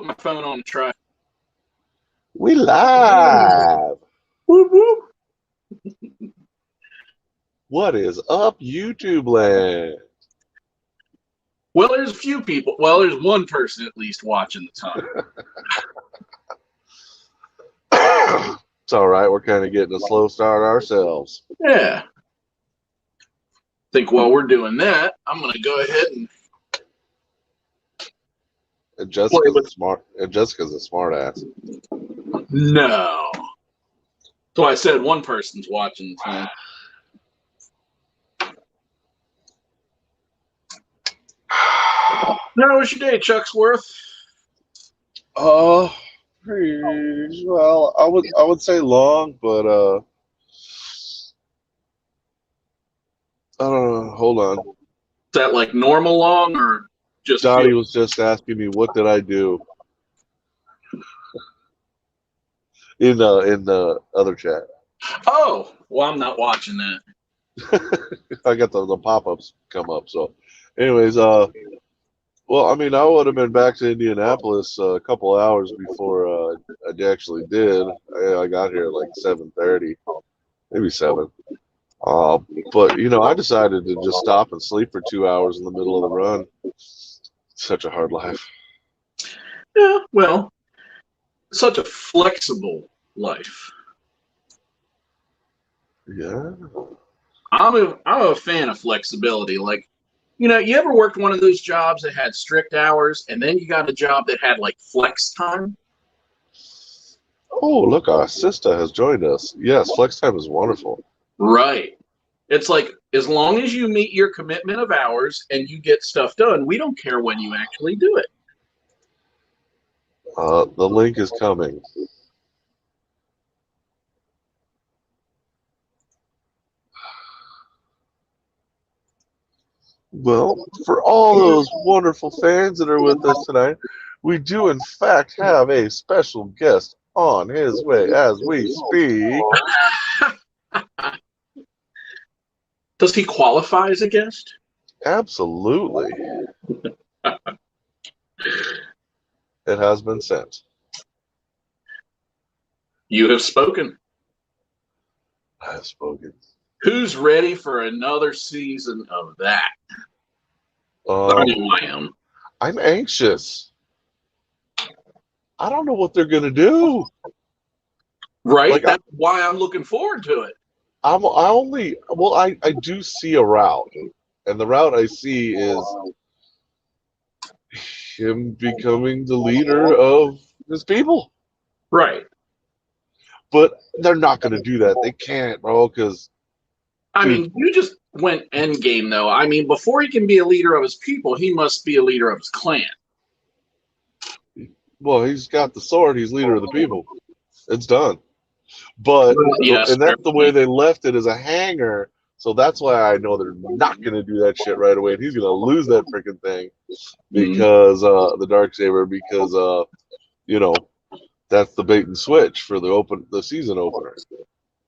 my phone on try. We live. Whoop, whoop. What is up, YouTube land? Well, there's a few people. Well, there's one person at least watching the time. It's all right. We're kind of getting a slow start ourselves. Yeah. Think while we're doing that, I'm going to go ahead and Jessica's a smart. And Jessica's a smart ass. No. So I said one person's watching the time. How was your day, Chucksworth? Pretty well. I would say long, but I don't know. Hold on. Is that like normal long or just? Dottie was just asking me what did I do in the other chat. Oh, well, I'm not watching that. I got the pop-ups come up. So, anyways, well, I mean, I would have been back to Indianapolis a couple hours before I actually did. I got here at like 7:30, maybe 7. But, you know, I decided to just stop and sleep for 2 hours in the middle of the run. Such a hard life. Yeah, well, such a flexible life. Yeah. I'm a fan of flexibility. Like, you know, you ever worked one of those jobs that had strict hours and then you got a job that had like flex time? Oh, look, our sister has joined us. Yes, flex time is wonderful. Right. It's like, as long as you meet your commitment of hours and you get stuff done, we don't care when you actually do it. The link is coming. Well, for all those wonderful fans that are with us tonight, we do in fact have a special guest on his way as we speak. Does he qualify as a guest? Absolutely. It has been sent. You have spoken. I have spoken. Who's ready for another season of that? I know I am. I'm anxious. I don't know what they're going to do. Right? Like, that's why I'm looking forward to it. I do see a route. And the route I see is him becoming the leader of his people. Right. But they're not going to do that. They can't, bro, because... I mean, you just went endgame, though. I mean, before he can be a leader of his people, he must be a leader of his clan. Well, he's got the sword. He's leader of the people. It's done. But, yes, and that's the way they left it as a hanger. So that's why I know they're not going to do that shit right away. And he's going to lose that freaking thing because the Darksaber, because, you know, that's the bait and switch for the season opener.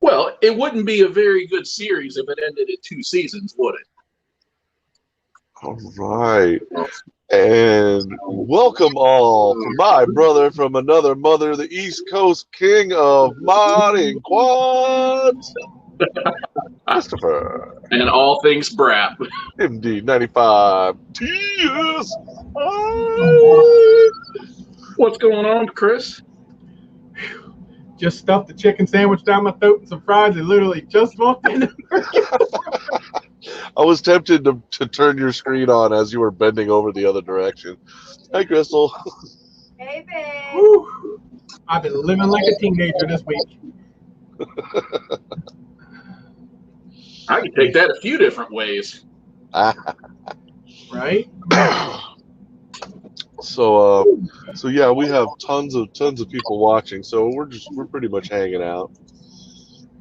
Well, it wouldn't be a very good series if it ended at 2 seasons, would it? All right. And welcome all to my brother from another mother, the East Coast king of modding quads, Christopher. And all things Brap. MD 95 TS. What's going on, Chris? Just stuffed the chicken sandwich down my throat and some fries and literally just walked in. I was tempted to turn your screen on as you were bending over the other direction. Hi, Crystal. Hey, babe. Woo. I've been living like a teenager this week. I can take that a few different ways. Right? So yeah, we have tons of people watching. So we're pretty much hanging out.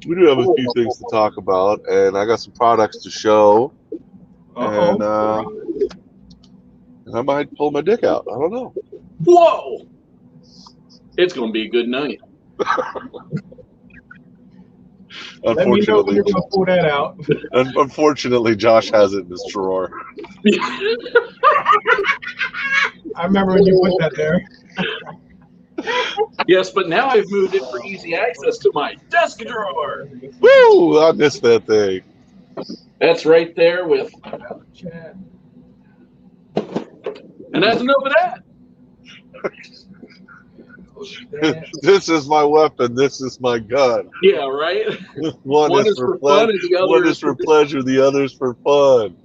We do have a few things to talk about, and I got some products to show. And I might pull my dick out. I don't know. Whoa! It's gonna be a good night. Let me know when you're gonna pull that out. Unfortunately, Josh has it in his drawer. I remember when you put that there. Yes, but now I've moved it for easy access to my desk drawer. Woo! I missed that thing. That's right there with, Chat. and that's enough of that. This is my weapon. This is my gun. Yeah, right. One is for fun, and the other one is for pleasure. The other is for fun.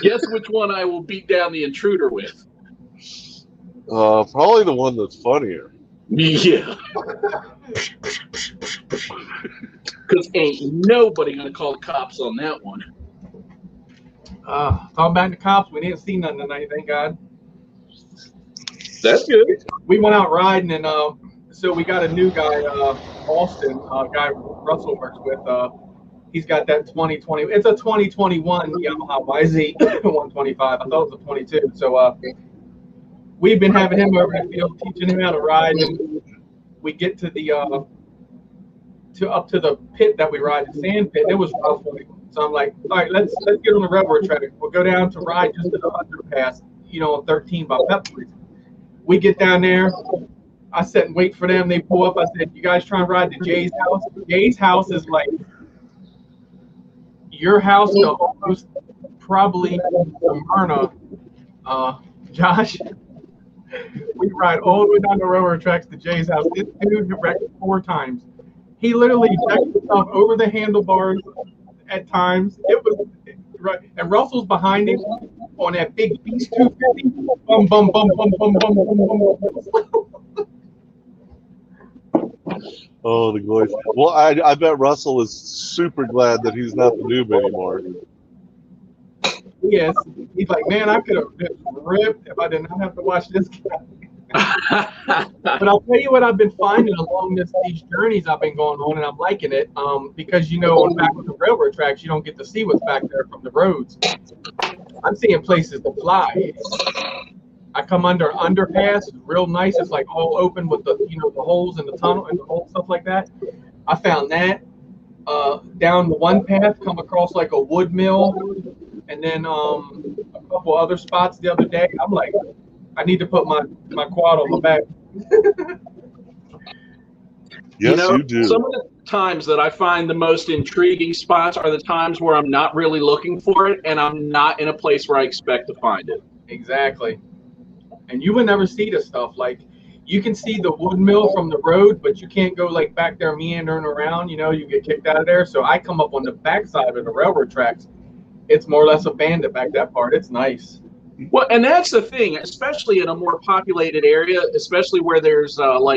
Guess which one I will beat down the intruder with? Probably the one that's funnier. Yeah. Because ain't nobody gonna call the cops on that one. Talking about the cops, we didn't see nothing tonight, thank God. That's good. We went out riding, and so we got a new guy, Austin, guy Russell works with. He's got that 2020. It's a 2021 Yamaha YZ 125. I thought it was a 22. So we've been having him over in the field, teaching him how to ride, and we get to the up to the pit that we ride, the sand pit. It was rough. So I'm like, all right, let's get on the railroad track. We'll go down to ride just to the underpass, 13 by Pepper. We get down there. I sit and wait for them. They pull up. I said, you guys trying to ride to Jay's house? Jay's house is like your house to almost probably Smyrna, Josh. We ride all the way down the railroad tracks to Jay's house. This dude wrecked 4 times. He literally jacked himself over the handlebars at times. It was right, and Russell's behind him on that big Beast 250. Bum bum bum bum bum bum bum bum. Oh, the glory. Well, I bet Russell is super glad that he's not the noob anymore. Yes, he's like, man, I could have been ripped if I did not have to watch this guy. But I'll tell you what I've been finding along these journeys I've been going on, and I'm liking it because, on back with the railroad tracks, you don't get to see what's back there from the roads. I'm seeing places to fly. I come under underpass, it's real nice. It's like all open with the the holes in the tunnel and the whole stuff like that. I found that down the one path, come across like a wood mill, and then a couple other spots the other day. I'm like, I need to put my quad on my back. Yes, you do. Some of the times that I find the most intriguing spots are the times where I'm not really looking for it, and I'm not in a place where I expect to find it. Exactly. And you would never see this stuff. Like, you can see the wood mill from the road, but you can't go like back there meandering around. You get kicked out of there. So I come up on the backside of the railroad tracks. It's more or less abandoned back that part. It's nice. Well, and that's the thing, especially in a more populated area, especially where there's what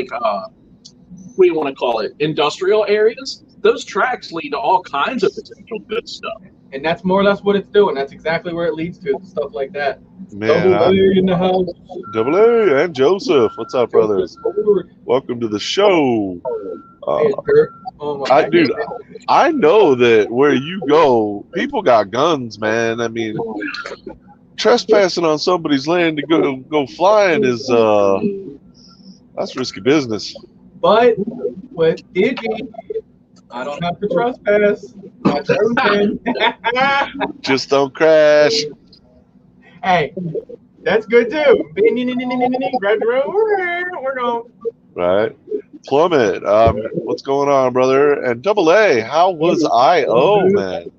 do you want to call it, industrial areas. Those tracks lead to all kinds of potential good stuff. And that's more or less what it's doing. That's exactly where it leads to, stuff like that. Man, Double A in the house. Double A and Joseph. What's up, brothers? Welcome to the show. Dude, I know that where you go, people got guns, man. I mean, trespassing on somebody's land to go flying is that's risky business. But with Digi, I don't have to trespass. That's everything. Just don't crash. Hey, that's good too. Grab the road. We're going. Right. Plummet, what's going on, brother? And Double A, how was I.O., man?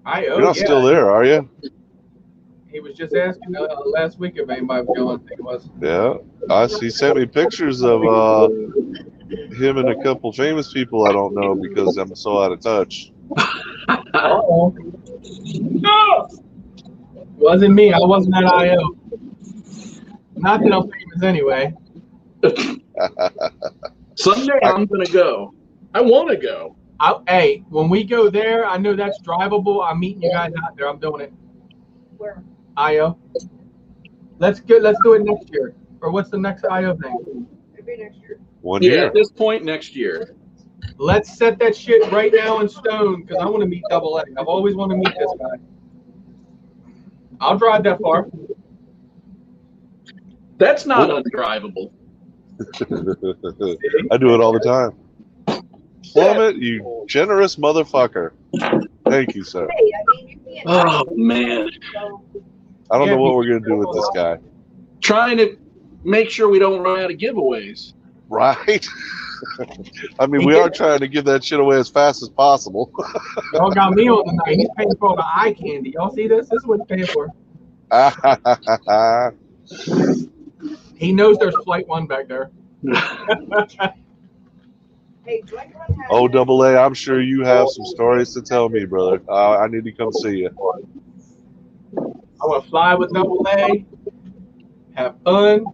I.O., you're not still there, are you? He was just asking last week if anybody was going. I think it was. Yeah, he sent me pictures of him and a couple famous people I don't know because I'm so out of touch. Uh-oh. No! Wasn't me. I wasn't at I.O. Not that I'm famous anyway. Someday I'm going to go. I want to go. Hey, when we go there, I know that's drivable. I'm meeting you guys out there. I'm doing it. Where? I.O. Let's do it next year. Or what's the next I.O. thing? Maybe next year. 1 year. At this point, next year. Let's set that shit right now in stone because I want to meet Double A. I've always wanted to meet this guy. I'll drive that far. That's not undrivable. I do it all the time. Plummet, you generous motherfucker. Thank you, sir. Hey, I mean, you can't. Oh, man. So, I don't know what we're going to do with this guy. trying to make sure we don't run out of giveaways. Right. I mean, we are trying to give that shit away as fast as possible. Y'all got me on tonight. He's paying for all the eye candy. Y'all see this? This is what he's paying for. He knows there's FlightOne back there. Hey, do I go and have Oh, double A, I'm sure you have some stories to tell me, brother. I need to come see you. I want to fly with double A, have fun,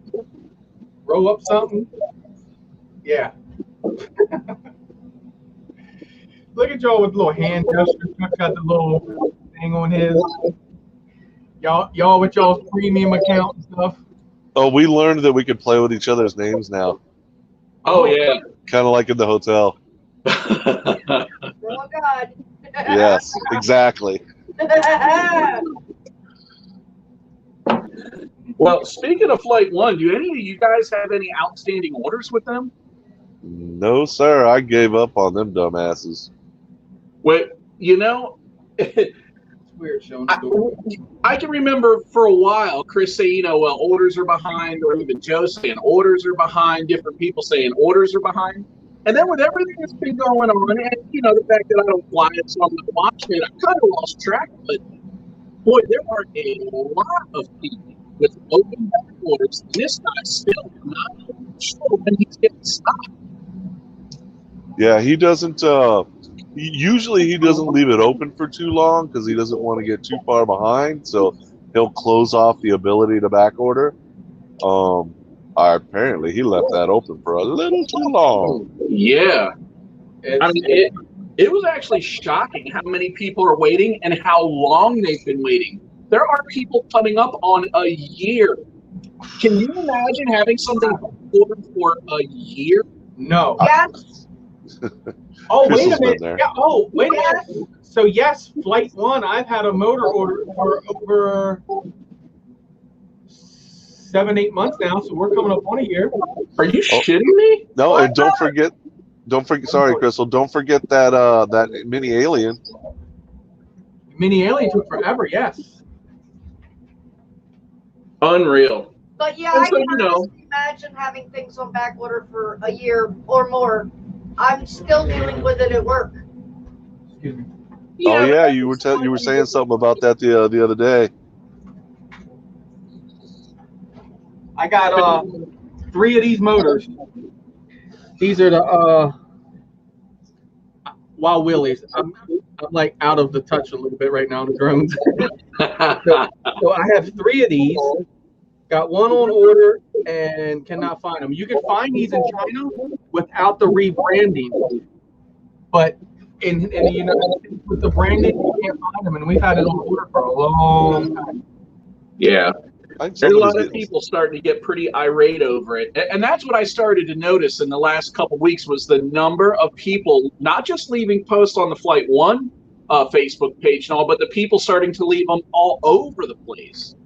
roll up something. Yeah. Look at y'all with little hand gestures. Chuck's got the little thing on his. Y'all with y'all's premium account and stuff. Oh, we learned that we could play with each other's names now. Oh yeah. Kind of like in the hotel. Oh God. Yes, exactly. Well, speaking of FlightOne, do any of you guys have any outstanding orders with them? No, sir. I gave up on them dumbasses. Well, you know, It's weird showing the door. I can remember for a while Chris saying, you know, well, orders are behind, or even Joe saying orders are behind, different people saying orders are behind. And then with everything that's been going on, and, you know, the fact that I don't fly it, so I'm not watching it, I kind of lost track. But, boy, there are a lot of people with open back orders, and this guy's still not sure when he's getting stopped. Yeah, he doesn't. Usually, he doesn't leave it open for too long because he doesn't want to get too far behind. So he'll close off the ability to back order. Apparently, he left that open for a little too long. Yeah. I mean, it was actually shocking how many people are waiting and how long they've been waiting. There are people coming up on a year. Can you imagine having something ordered for a year? No. Yes. Oh, wait a Crystal's been minute. there. Yeah. Oh, wait a minute. So yes, FlightOne, I've had a motor order for over 7-8 months now, so we're coming up on a year. Are you shitting me? No, and don't forget. Sorry, Crystal. Don't forget that that mini alien. Mini alien took forever. Yes. Unreal. But yeah, And I so, can you know, honestly imagine having things on back order for a year or more. I'm still dealing with it at work. Excuse me. Oh yeah, you were saying something about that the other day. I got 3 of these motors. These are the Wild Willies. I'm like out of the touch a little bit right now on the drones. So I have 3 of these. Got one on order and cannot find them. You can find these in China without the rebranding, but in the United States with the branding, you can't find them. And we've had it on order for a long time. Yeah. I think There's a lot somebody's of getting- people starting to get pretty irate over it. And that's what I started to notice in the last couple weeks was the number of people, not just leaving posts on the FlightOne Facebook page and all, but the people starting to leave them all over the place.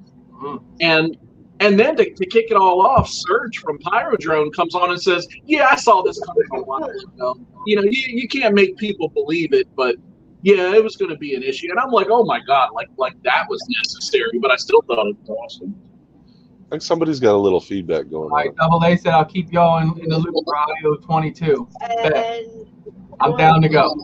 And then to kick it all off, Serge from Pyrodrone comes on and says, yeah, I saw this coming a while ago. You know, you can't make people believe it, but yeah, it was going to be an issue. And I'm like, oh my God, like that was necessary, but I still thought it was awesome. I think somebody's got a little feedback going All right, on. Double A said I'll keep y'all in the loop for audio 22. And I'm down to go.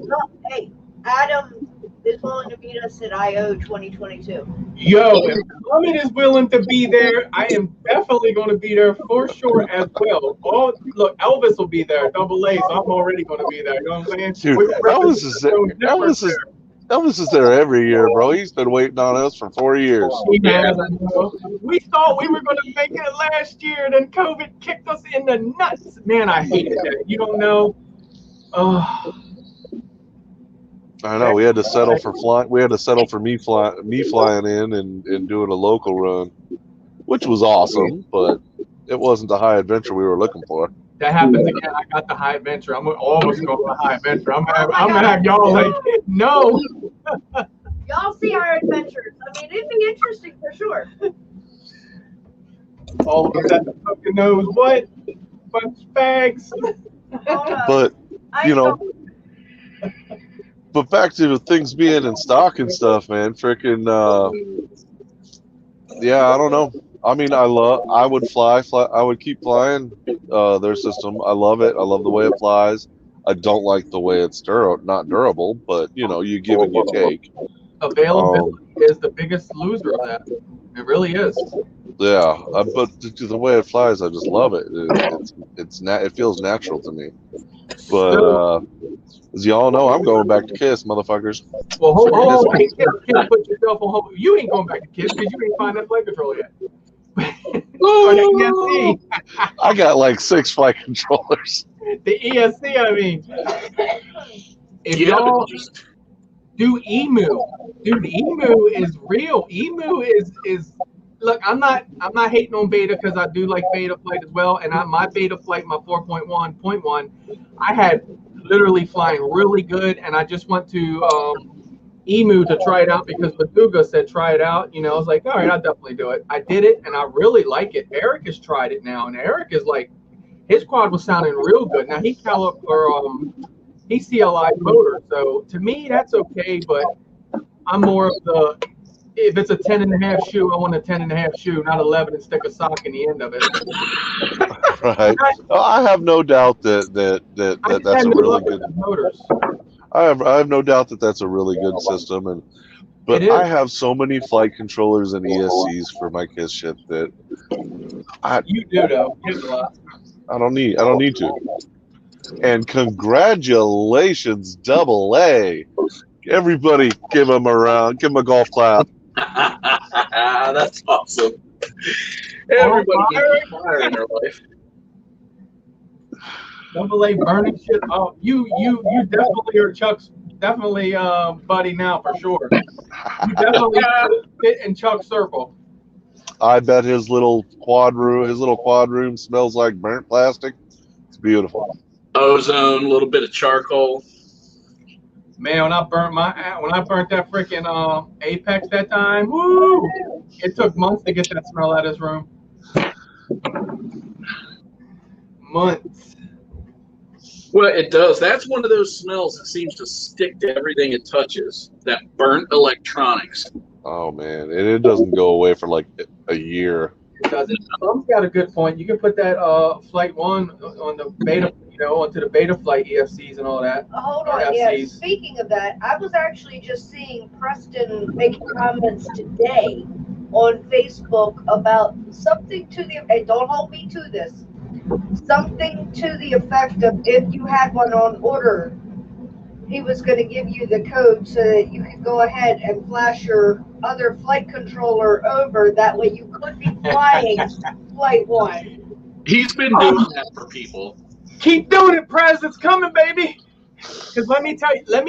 Hey, Adam is willing to meet us at I/O 2022. Yo, if Clement is willing to be there, I am definitely going to be there for sure as well. Oh, look, Elvis will be there, Double A, so I'm already going to be there. You know what I'm saying? Dude, Elvis is there every year, bro. He's been waiting on us for 4 years. We thought we were going to make it last year, then COVID kicked us in the nuts. Man, I hated that. You don't know. I know we had to settle for me flying in and doing a local run, which was awesome, but it wasn't the high adventure we were looking for. That happens again. I got the high adventure. I'm almost going for the high adventure. I'm gonna have y'all like, no. Y'all see our adventures. I mean, it'd be interesting for sure. All of us at the fucking knows what? Bunch of bags. But you know, but back to things being in stock and stuff, man. Freaking, yeah, I don't know. I mean, I would I would keep flying their system. I love it. I love the way it flies. I don't like the way it's not durable, but you know, you give and you take. Availability is the biggest loser of that. It really is. Yeah, but the way it flies, I just love it. It feels natural to me. But as y'all know, I'm going back to KISS, motherfuckers. Well, hold on, wait, can't put yourself on hold. You ain't going back to KISS because you ain't find that flight controller yet. Or the ESC. I got like 6 flight controllers. The ESC, I mean. If y'all do EMU, dude, EMU is real. EMU is look, I'm not hating on beta because I do like beta flight as well. And my beta flight, my 4.1.1, I had literally flying really good, and I just went to EMU to try it out because Maduga said try it out. You know, I was like, all right, I'll definitely do it. I did it, and I really like it. Eric has tried it now, and Eric is like, his quad was sounding real good. Now he he CLI motor, so to me that's okay. But I'm more of the, if it's a 10.5 shoe, I want a 10.5 shoe, not 11 and stick a sock in the end of it. Right. I have no doubt that that's a really good motors. I have no doubt that that's a really good system, but I have so many flight controllers and ESCs for my KISS ship that you do though. You have a lot. I don't need to. And congratulations, AA. Everybody give him a round, give him a golf clap. That's awesome. Everybody gets fire in their life. AA burning shit up. You definitely are Chuck's buddy now for sure. You definitely fit in Chuck's circle. I bet his little quad room smells like burnt plastic. It's beautiful. Ozone, a little bit of charcoal. Man, when I burnt that freaking Apex that time, woo! It took months to get that smell out of his room. Months. Well, it does. That's one of those smells that seems to stick to everything it touches. That burnt electronics. Oh man, and it doesn't go away for like a year. It doesn't. Hump's got a good point. You can put that FlightOne on the beta, onto the beta flight EFCs and all that. Hold on, yeah. Speaking of that, I was actually just seeing Preston making comments today on Facebook about something to the, and don't hold me to this, something to the effect of if you had one on order, he was going to give you the code so that you could go ahead and flash your other flight controller over. That way you could be flying FlightOne. He's been doing that for people. Keep doing it, Prez. It's coming, baby. Because let me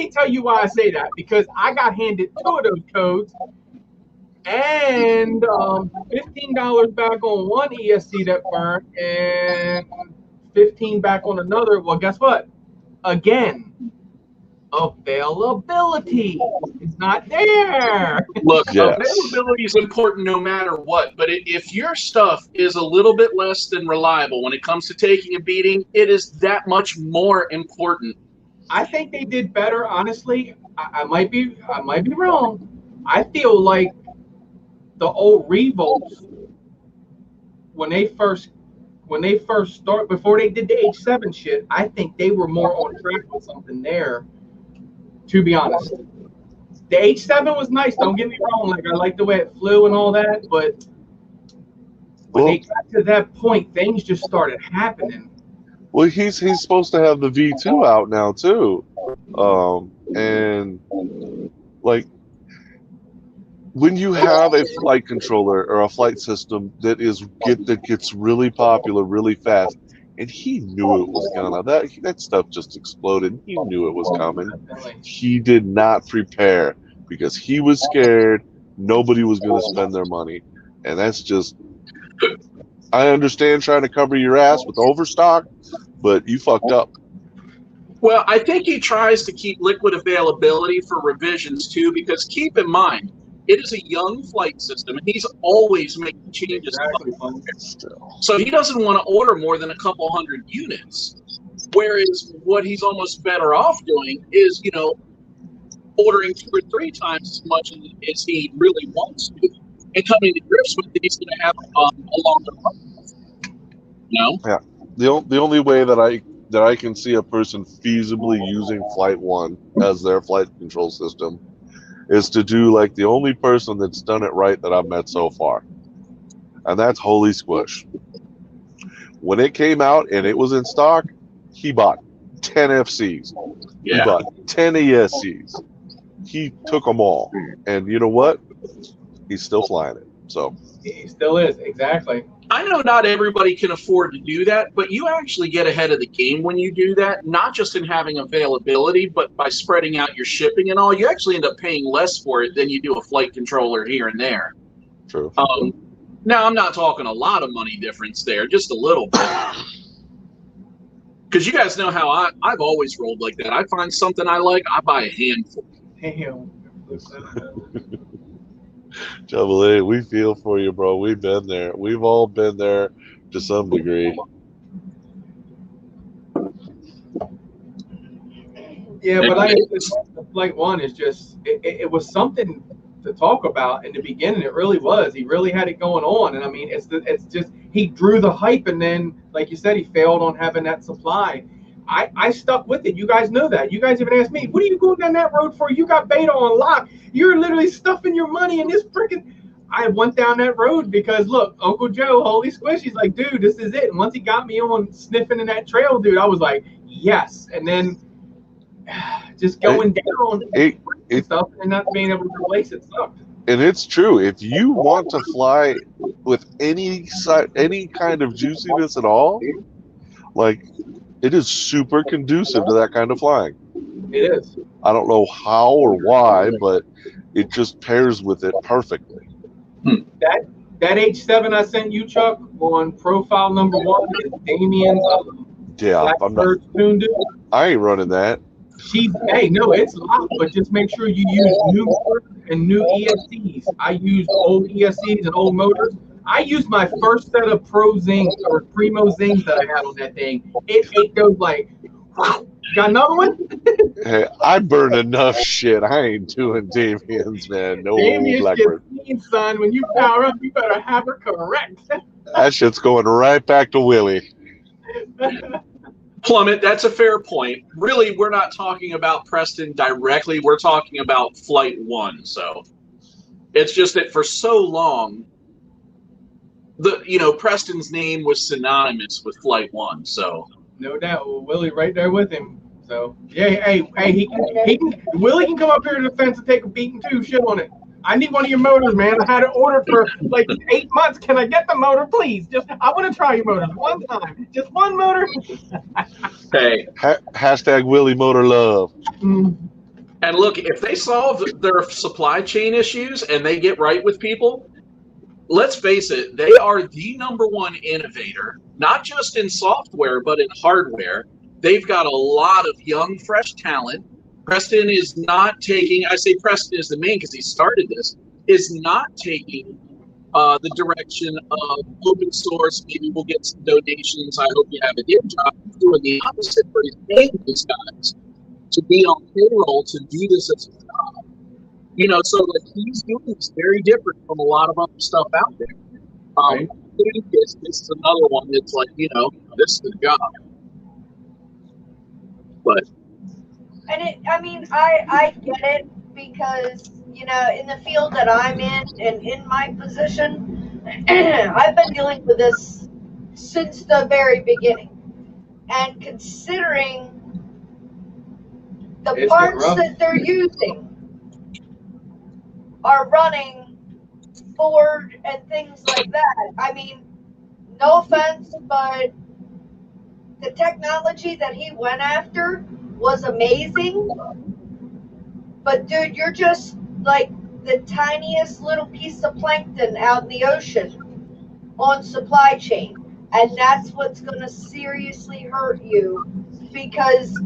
tell you why I say that. Because I got handed 2 of those codes and $15 back on one ESC that burned and $15 back on another. Well, guess what? Again, availability is not there. Look, availability is important no matter what, but if your stuff is a little bit less than reliable when it comes to taking a beating, it is that much more important. I think they did better, honestly. I might be wrong. I feel like the old Revolts, when they first start, before they did the H7 shit, I think they were more on track with something there. To be honest, the H7 was nice. Don't get me wrong. Like, I like the way it flew and all that, but when they got to that point, things just started happening. Well, he's supposed to have the V2 out now too, and like when you have a flight controller or a flight system that gets really popular really fast. And he knew it was gonna. That stuff just exploded. He knew it was coming. He did not prepare because he was scared nobody was gonna spend their money. And that's just, I understand trying to cover your ass with overstock, but you fucked up. Well, I think he tries to keep liquid availability for revisions too, because keep in mind, it is a young flight system, and he's always making changes. So he doesn't want to order more than a couple hundred units. Whereas what he's almost better off doing is, ordering 2 or 3 times as much as he really wants to. and coming to grips with that he's going to have a longer run. You know? Yeah. The only way that I can see a person feasibly using FlightOne as their flight control system is to do like the only person that's done it right that I've met so far, and that's Holy Squish. When it came out and it was in stock, he bought 10 FCs. Yeah. He bought 10 ESCs. He took them all, and you know what? He's still flying it. So He still is, exactly. I know not everybody can afford to do that, but you actually get ahead of the game when you do that, not just in having availability, but by spreading out your shipping and all. You actually end up paying less for it than you do a flight controller here and there. true. Now, I'm not talking a lot of money difference there, just a little bit. Because you guys know how I've always rolled like that. I find something I like, I buy a handful. Damn. Double A, we feel for you, bro. We've been there. We've all been there to some degree. Yeah, but the FlightOne is just, it was something to talk about in the beginning. It really was. He really had it going on. And I mean, it's just, he drew the hype, and then, like you said, he failed on having that supply. I stuck with it. You guys know that. You guys even asked me, what are you going down that road for? You got beta on lock. You're literally stuffing your money in this freaking. I went down that road because, look, Uncle Joe, Holy Squish, he's like, dude, this is it. And once he got me on sniffing in that trail, dude, I was like, yes. And then just going down stuff and not being able to replace it sucked. And it's true. If you want to fly with any kind of juiciness at all, like, it is super conducive to that kind of flying. It is. I don't know how or why, but it just pairs with it perfectly. That H7 I sent you, Chuck, on profile number 1 is Damien's. Yeah, I'm not. I ain't running that. Hey, no, it's locked, but just make sure you use new motors and new ESCs. I used old ESCs and old motors. I used my first set of Pro Zings or Primo Zings that I had on that thing. It goes like, got another one? Hey, I burn enough shit. I ain't doing Damien's, man. No Blackbird. Son, when you power up, you better have her correct. That shit's going right back to Willie. Plummet, that's a fair point. Really, we're not talking about Preston directly. We're talking about FlightOne. So it's just that for so long, Preston's name was synonymous with FlightOne. So no doubt, well, Willie right there with him. So yeah, hey, Willie can come up here to the fence and take a beating too. Shit on it. I need one of your motors, man. I had it ordered for like 8 months. Can I get the motor, please? I want to try your motors one time. Just one motor. Hey. Hashtag Willie Motor Love. And look, if they solve their supply chain issues and they get right with people, let's face it, they are the #1 innovator, not just in software, but in hardware. They've got a lot of young, fresh talent. Preston is not taking, I say Preston is the main because he started this, is not taking the direction of open source. Maybe we'll get some donations. I hope you have a good job. He's doing the opposite, but he's paying these guys to be on payroll to do this as a job. So like he's doing this very different from a lot of other stuff out there. Right. This is another one that's like, this is the job. But And I get it because, in the field that I'm in and in my position, I've been dealing with this since the very beginning. And considering the parts that they're using are running Ford and things like that, I mean, no offense, but the technology that he went after was amazing, but dude, you're just like the tiniest little piece of plankton out in the ocean on supply chain, and that's what's going to seriously hurt you because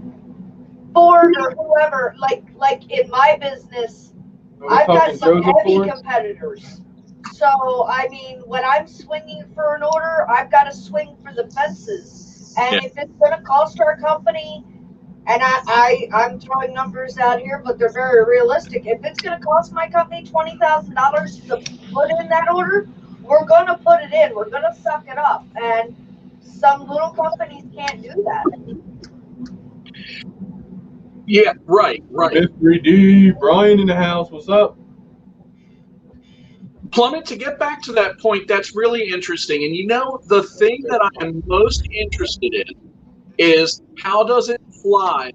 Ford or whoever, like in my business, I've got some heavy competitors. So I mean, when I'm swinging for an order, I've got to swing for the fences, and if it's going to cost our company And I'm throwing numbers out here, but they're very realistic. If it's going to cost my company $20,000 to put in that order, we're going to put it in. We're going to suck it up. And some little companies can't do that. Yeah, right. F3D, Brian in the house. What's up? Plummet, to get back to that point, that's really interesting. And you know, the thing that I am most interested in is how does it fly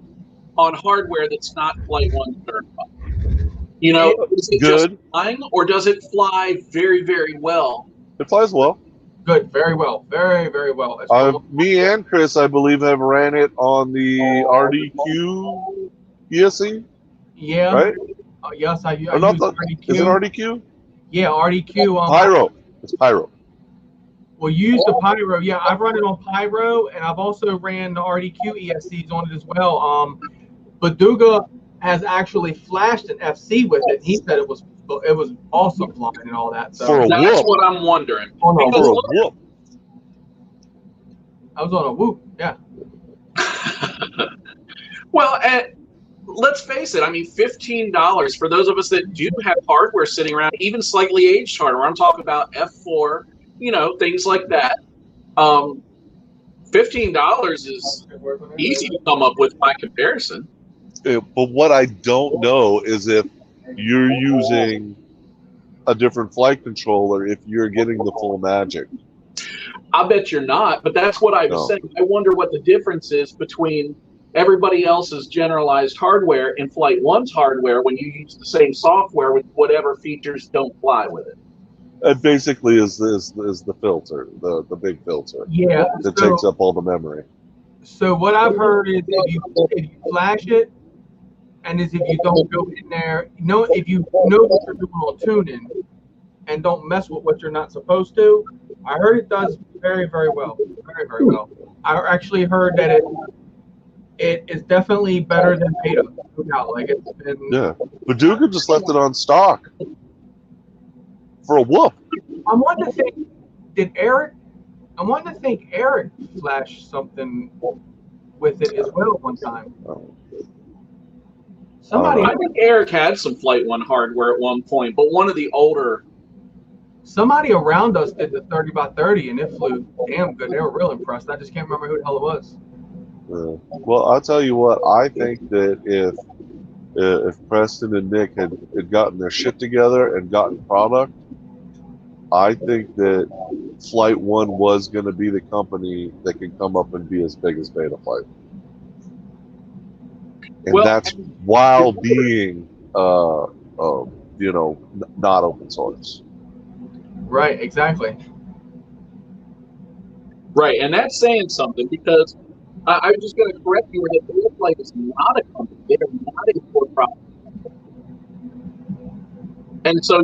on hardware that's not FlightOne certified? You know, is it just flying, or does it fly very, very well? It flies well. Good, very well, very, very well. Me and Chris, I believe, have ran it on the RDQ ESC. Yeah. Right? Yes, I use RDQ. Is it RDQ? Yeah, RDQ. Pyro. It's Pyro. Well, use the Pyro. Yeah, I've run it on Pyro, and I've also ran the RDQ ESCs on it as well. Baduga has actually flashed an FC with it. He said it was awesome flying and all that. So that's what I'm wondering. I was on a whoop. Yeah. Well, let's face it. I mean, $15 for those of us that do have hardware sitting around, even slightly aged hardware. I'm talking about F4, you know, things like that. $15 is easy to come up with by comparison. But what I don't know is if you're using a different flight controller, if you're getting the full magic. I bet you're not, but that's what I was saying. I wonder what the difference is between everybody else's generalized hardware and FlightOne's hardware when you use the same software with whatever features don't fly with it. It basically is the filter, the big filter. Yeah. That takes up all the memory. So what I've heard is if you flash it, and is if you don't go in there, if you know what you're doing on tuning and don't mess with what you're not supposed to, I heard it does very, very well. Very, very well. I actually heard that it is definitely better than Beta. Like it's been. Yeah. Baduga just left it on stock for a whoop. I'm wanting to think, Eric flashed something with it as well one time. I think Eric had some FlightOne hardware at one point, but one of the older. Somebody around us did the 30x30, and it flew damn good. They were real impressed. I just can't remember who the hell it was. Well, I'll tell you what. I think that if Preston and Nick had gotten their shit together and gotten product, I think that FlightOne was going to be the company that could come up and be as big as Betaflight. And that's while being, not open source. Right, exactly. Right, and that's saying something because I'm just going to correct you that Betaflight is not a company. They are not a for-profit company. And so,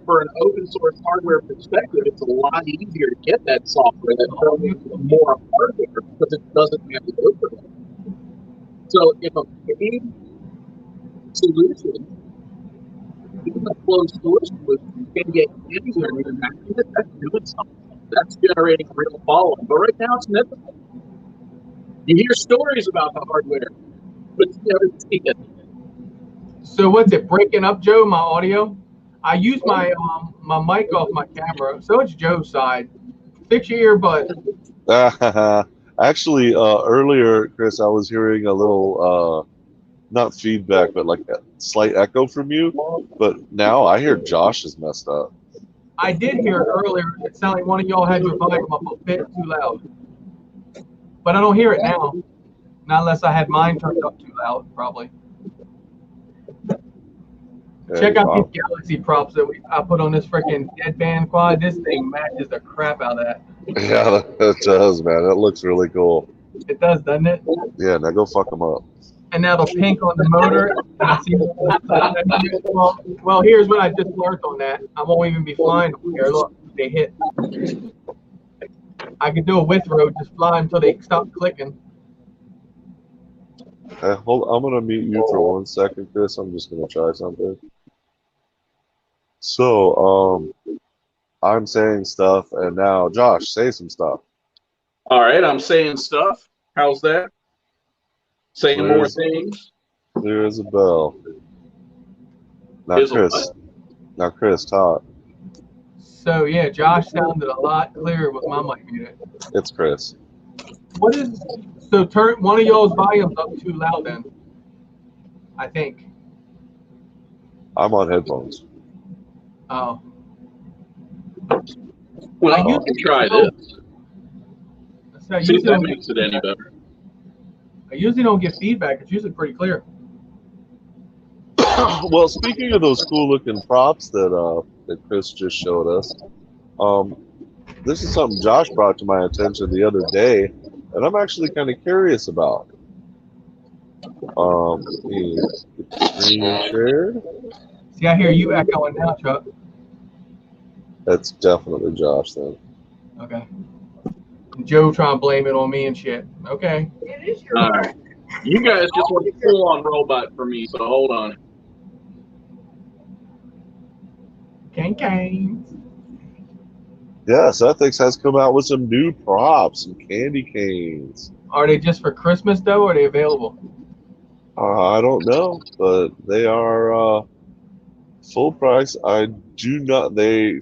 for an open source hardware perspective, it's a lot easier to get that software that's more hardware because it doesn't have to go for that. So if a paid solution, even a closed source solution, can get anywhere near that, that's doing something. That's generating real following. But right now it's mythical. You hear stories about the hardware, but you never see it. So what's it breaking up, Joe? My audio? I use my my mic off my camera, so it's Joe's side. Fix your earbud. Actually, earlier, Chris, I was hearing a little, not feedback, but like a slight echo from you. But now I hear Josh is messed up. I did hear it earlier. It sounded like one of y'all had your volume up a bit too loud. But I don't hear it now. Not unless I had mine turned up too loud, probably. Check out these Galaxy props that I put on this freaking deadband quad. This thing matches the crap out of that. Yeah, it does, man. It looks really cool. It does, doesn't it? Yeah, now go fuck them up. And now the pink on the motor. Well, here's what I just learned on that. I won't even be flying over here. Look, they hit. I can do a with road, just fly until they stop clicking. Hold, I'm gonna mute you for 1 second, Chris. I'm just gonna try something. So, I'm saying stuff, and now Josh, say some stuff. All right, I'm saying stuff. How's that? Say more things. Clear as a bell. Now, Is a Chris. what? Now, Chris, talk. So yeah, Josh sounded a lot clearer with my mic muted. It's Chris. What is so? Turn one of y'all's volumes up too loud then. I think. I'm on headphones. Oh. Well, you can try this. So I See if usually that don't makes it any better. I usually don't get feedback. It's usually pretty clear. Well, speaking of those cool-looking props that Chris just showed us, this is something Josh brought to my attention the other day, and I'm actually kind of curious about. Screen shared. See, I hear you echoing now, Chuck. That's definitely Josh then. Okay. And Joe trying to blame it on me and shit. Okay. It is your All right. You guys just want a full-on robot for me, so hold on. Cane. Yes, Ethics has come out with some new props, some candy canes. Are they just for Christmas though, or are they available? I don't know, but they are full price. I do not.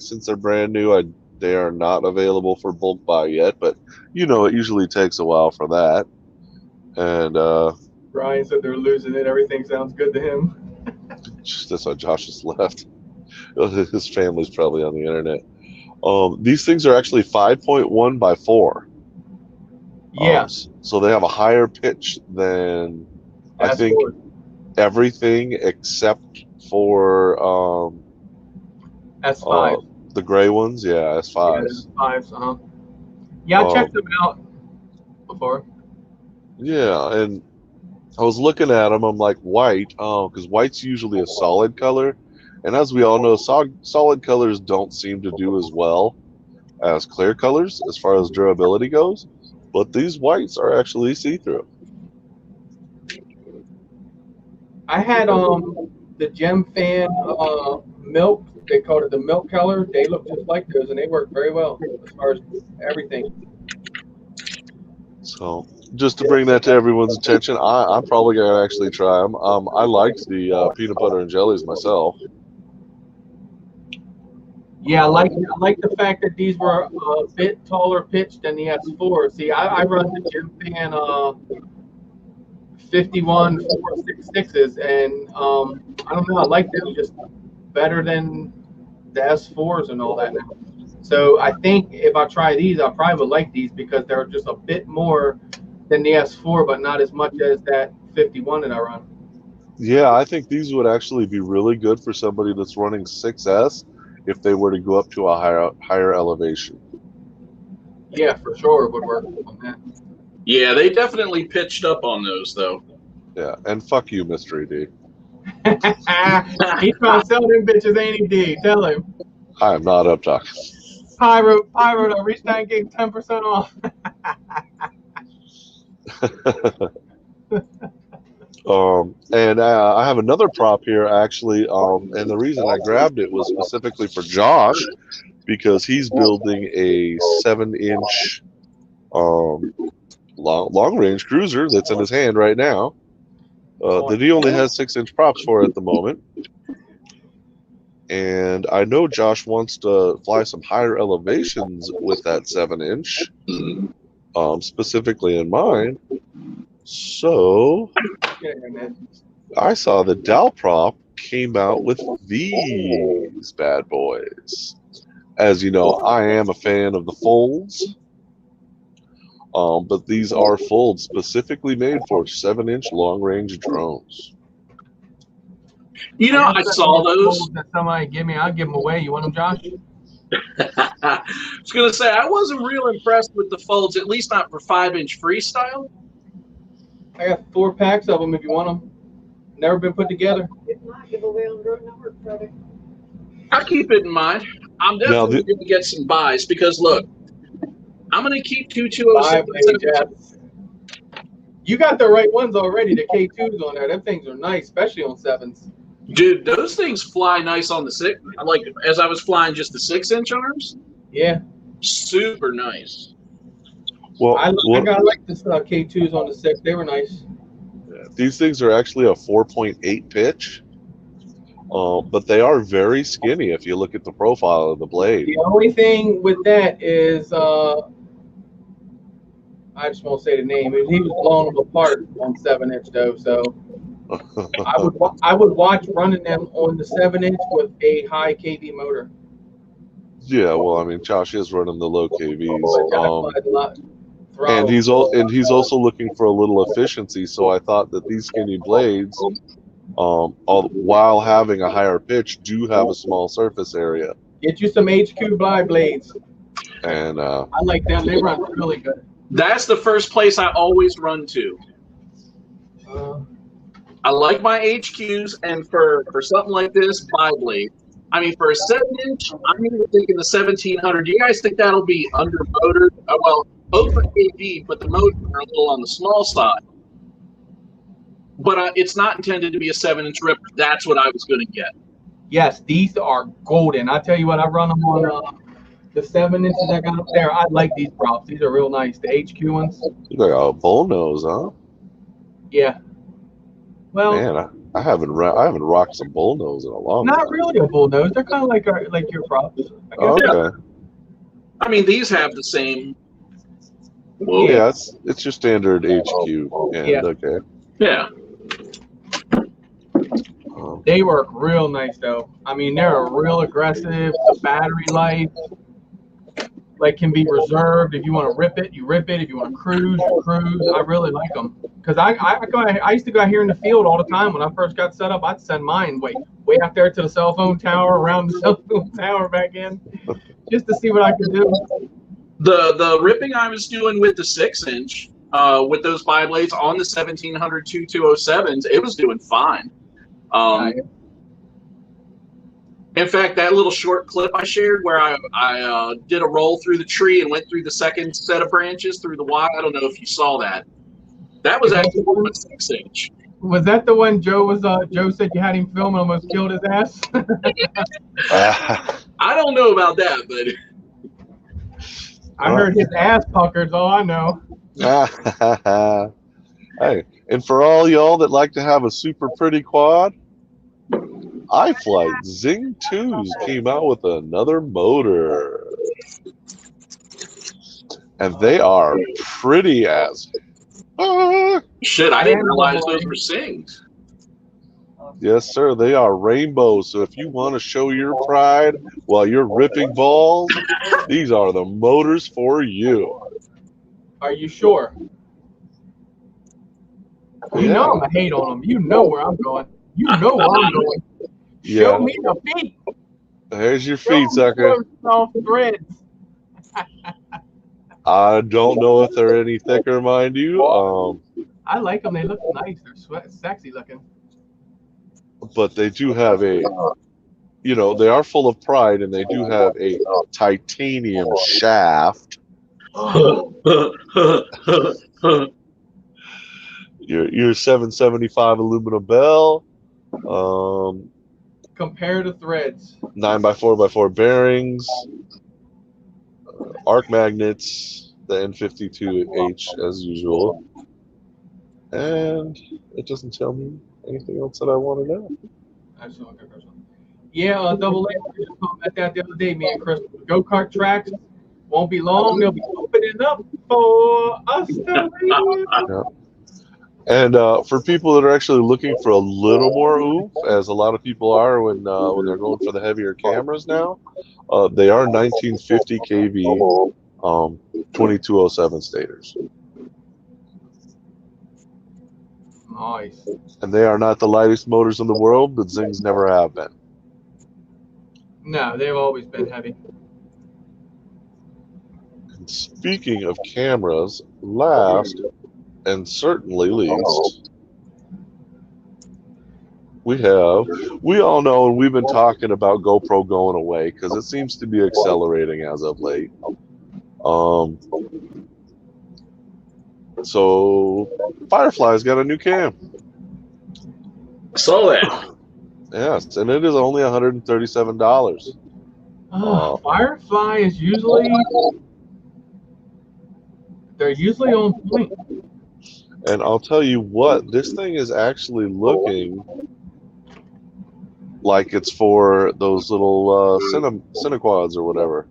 Since they're brand new, they are not available for bulk buy yet. But you know, it usually takes a while for that. And Brian said they're losing it. Everything sounds good to him. that's why Josh has left. His family's probably on the internet. These things are actually 5.1 by 4. Yeah. So they have a higher pitch than I think everything except for S5. The gray ones. Yeah, S5s. Yeah, S5s. Yeah, I checked them out before. Yeah, and I was looking at them. I'm like, white, because white's usually a solid color. And as we all know, solid colors don't seem to do as well as clear colors as far as durability goes. But these whites are actually see-through. I had the Gem Fan milk. They called it the milk color. They look just like those, and they work very well as far as everything. So just to bring that to everyone's attention, I'm probably going to actually try them. I liked the peanut butter and jellies myself. Yeah, I like the fact that these were a bit taller pitched than the S4. See, I run the Gem Fan 51 466s, and I don't know, I like them just better than the S4s and all that now. So I think if I try these, I probably would like these because they're just a bit more than the S4, but not as much as that 51 that I run. Yeah, I think these would actually be really good for somebody that's running 6S if they were to go up to a higher elevation. Yeah, for sure it would work on that. Yeah, they definitely pitched up on those, though. Yeah, and fuck you, Mystery D. He's trying to sell them bitches, ain't he, D? Tell him. I am not up talking. Pyro, I reached out and gave 10% off. And I have another prop here, actually, and the reason I grabbed it was specifically for Josh, because he's building a 7-inch long-range cruiser that's in his hand right now that he only has 6-inch props for at the moment. And I know Josh wants to fly some higher elevations with that 7-inch, specifically in mind. So I saw the Dow prop came out with these bad boys. As you know, I am a fan of the folds, but these are folds specifically made for 7-inch long-range drones. You know, I saw those. That somebody give me, I'll give them away. You want them, Josh? I was going to say, I wasn't real impressed with the folds, at least not for 5-inch freestyle. I got 4 packs of them if you want them. Never been put together. If not, give away on Drone Network, brother. I'll keep it in mind. I'm definitely going to get some buys because, look, I'm going to keep 2207. You got the right ones already, the K2s on there. Them things are nice, especially on 7s. Dude, those things fly nice on the 6. Like, as I was flying just the 6-inch arms. Yeah. Super nice. Well, I like the K2s on the 6. They were nice. These things are actually a 4.8 pitch, but they are very skinny if you look at the profile of the blade. The only thing with that is, I just won't say the name. He was blowing them apart on 7-inch though, so I would watch running them on the 7-inch with a high kV motor. Yeah, well, I mean, Josh is running the low KVs, But and he's also looking for a little efficiency. So I thought that these skinny blades, while having a higher pitch, do have a small surface area. Get you some HQ Bly blades. And I like them. They run really good. That's the first place I always run to. I like my HQs, and for something like this, Bly blade. I mean, for a 7-inch, I'm even thinking the 1700. Do you guys think that'll be under motored? Well, over KV, but the motors are a little on the small side. But it's not intended to be a 7-inch ripper. That's what I was going to get. Yes, these are golden. I tell you what, I run them on the 7 inches I got up there. I like these props. These are real nice. The HQ ones. Like a bullnose, huh? Yeah. Well, man, I haven't rocked some bullnose in a long time. Not really a bullnose. They're kind of like your props. I guess. Okay. I mean, these have the same. Well, yeah, it's your standard HQ. Yeah. Okay. Yeah. They work real nice though. I mean, they're real aggressive. The battery life, like, can be reserved. If you want to rip it, you rip it. If you want to cruise, you cruise. I really like them because I used to go out here in the field all the time when I first got set up. I'd send mine way out there to the cell phone tower, around the cell phone tower, back in, just to see what I could do. The ripping I was doing with the 6-inch, with those Bly blades on the 1700 2207s, it was doing fine. In fact, that little short clip I shared where I did a roll through the tree and went through the second set of branches through the Y. I don't know if you saw that. That was actually a 6-inch. Was that the one Joe said you had him film and almost killed his ass? I don't know about that, but I heard his ass puckered, all I know. Hey, and for all y'all that like to have a super pretty quad, iFlight Zing 2s came out with another motor. And they are pretty as shit, I didn't realize those were Zings. Yes, sir. They are rainbow. So if you want to show your pride while you're ripping balls, these are the motors for you. Are you sure? You know I'm gonna hate on them. You know where I'm going. You know where I'm going. Show me the feet. There's your feet, sucker. Soft threads. I don't know if they're any thicker, mind you. I like them. They look nice. They're sexy looking. But they do have they are full of pride, and they do have a titanium shaft. Your 775 aluminum bell. Compare the threads. 9x4x4 bearings. Arc magnets. The N52H as usual. And it doesn't tell me anything else that I want to know. Yeah, double A. We just talked about that the other day, me and Chris. Go-kart tracks won't be long. They'll be opening up for us to read. Yeah. And for people that are actually looking for a little more oomph, as a lot of people are when they're going for the heavier cameras now, they are 1950 kV 2207 stators. Nice. And they are not the lightest motors in the world, but Zings never have been. No, they've always been heavy. And speaking of cameras, last and certainly least, we all know, and we've been talking about GoPro going away because it seems to be accelerating as of late. So Firefly's got a new cam. Saw that. Yes, and it is only $137. Firefly is usually on point. And I'll tell you what, this thing is actually looking like it's for those little Cinequads or whatever.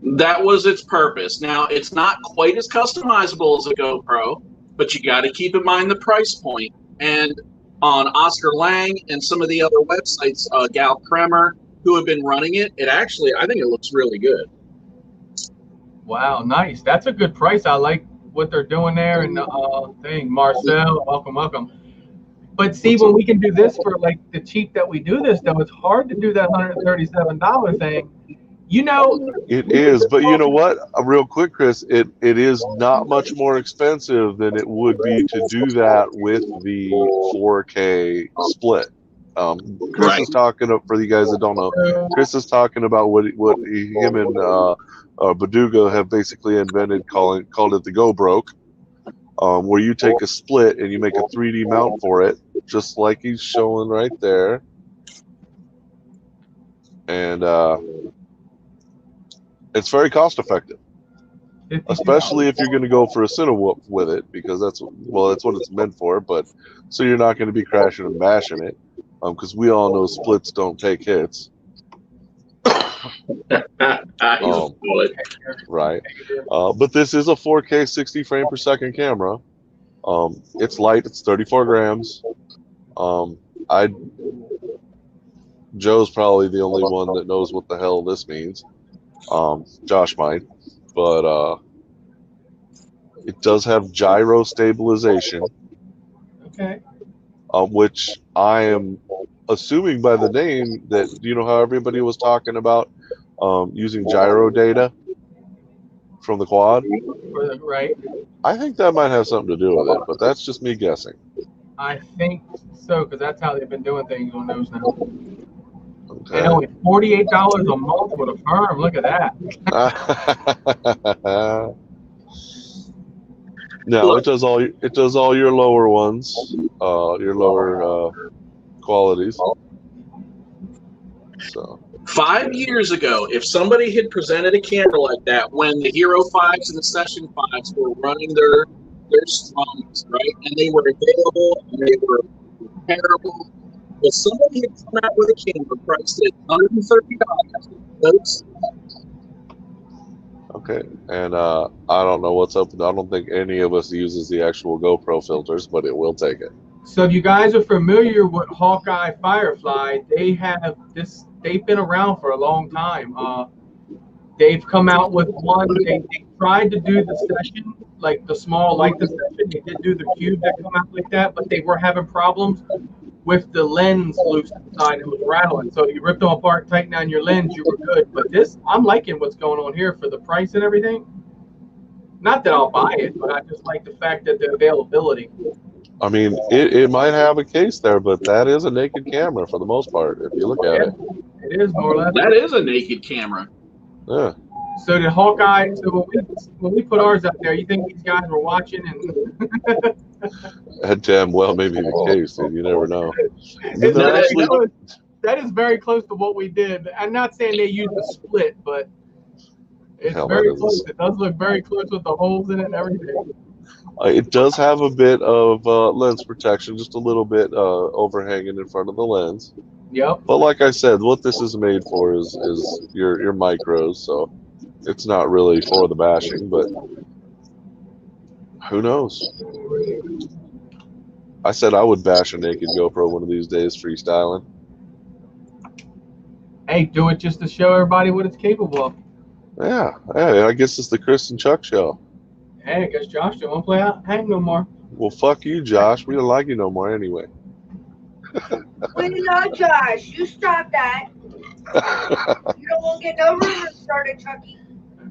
That was its purpose. Now, it's not quite as customizable as a GoPro, but you got to keep in mind the price point. And on Oscar Lang and some of the other websites, Gal Kremer, who have been running it, actually, I think it looks really good. Wow, nice. That's a good price. I like what they're doing there. And thing, Marcel, welcome. But see, when we can do this for like the cheap that we do this, though, it's hard to do that $137 thing. You know, it is, but you know what? Real quick, Chris, it is not much more expensive than it would be to do that with the 4K split. Chris is talking, for you guys that don't know, Chris is talking about what him and Badugo have basically invented, called it the Go Broke, where you take a split and you make a 3D mount for it, just like he's showing right there, and it's very cost effective, especially if you're going to go for a Cinewhoop with it, because that's what it's meant for. But so you're not going to be crashing and bashing it, because we all know splits don't take hits. Right. But this is a 4K 60 frame per second camera. It's light. It's 34 grams. Joe's probably the only one that knows what the hell this means. Josh might, but it does have gyro stabilization. Okay. Which I am assuming by the name that, you know how everybody was talking about using gyro data from the quad? Right. I think that might have something to do with it, but that's just me guessing. I think so, because that's how they've been doing things on those now. Okay. And only $48 a month with a firm. Look at that. No, it does all your lower ones, your lower qualities. So 5 years ago, if somebody had presented a camera like that when the Hero 5s and the Session 5s were running their strongest, right, and they were available and they were repairable, if somebody had come out with a camera priced at $130, okay, and I don't know what's up. I don't think any of us uses the actual GoPro filters, but it will take it. So if you guys are familiar with Hawkeye Firefly, they have this. They've been around for a long time. They've come out with one. They tried to do the Session, like the small, like the Session. They did do the Cube that come out like that, but they were having problems with the lens loose inside. It was rattling. So you ripped them apart, tighten down your lens, you were good. But this, I'm liking what's going on here for the price and everything. Not that I'll buy it, but I just like the fact that the availability. I mean, it might have a case there, but that is a naked camera for the most part, if you look at it. It is more or less. that is a naked camera. Yeah. So did Hawkeye, so when we put ours up there, you think these guys were watching and Damn well maybe the case, dude. You never know. That is very close to what we did. I'm not saying they used a split, but it's very close. It does look very close with the holes in it and everything. It does have a bit of lens protection, just a little bit overhanging in front of the lens. Yep. But like I said, what this is made for is your micros, so it's not really for the bashing, but who knows? I said I would bash a naked GoPro one of these days, freestyling. Hey, do it just to show everybody what it's capable of. Yeah, hey, I guess it's the Chris and Chuck show. Hey, I guess Josh don't want to play out hang no more. Well, fuck you, Josh. We don't like you no more anyway. Well, no, Josh, you stop that. You don't want to get no rumors started, Chucky.